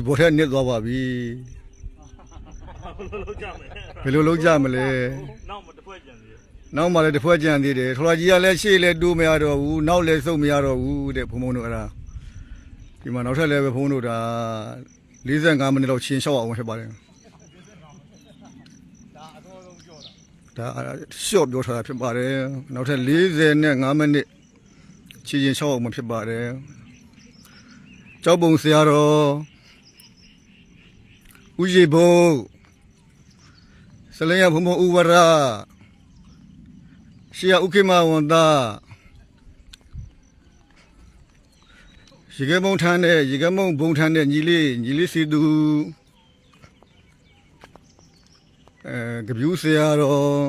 ဘောထဲနစ်သွားပါပြီဘယ်လိုလုပ်ကြမလဲနောက်မှတစ်ဖွဲ့ကြံသေးတယ်နောက်မှလည်းတစ်ဖွဲ့ကြံသေးတယ်ထလာကြီးကလည်းရှေ့လည်းတိုးမရတော့ဘူးနောက်လည်းစုပ်မရတော့ဘူးတဲ့ဘုံဘုံတို့အဲ့ဒါဒီမှာနောက်ထပ်လည်းပဲဘုံတို့ဒါ45မိနစ်လောက်ချင်းလျှောက်အောင်ဖြစ်ပါတယ်ဒါရှော့ပြောထားတာဖြစ်ပါတယ်နောက်ထပ်45မိနစ်ချင်းလျှောက်အောင်ဖြစ်ပါတယ်ကျောက်ပုံဆရာတော်ဦးရေဘုံစလင်ရဘုံဘုံဥဝရရှေးဥခေမဝန်သားရေကမုံထမ်းတဲ့ရေကမုံဘုံထမ်းတဲ့ညီလေးစီသူကပြူးဆရာတော်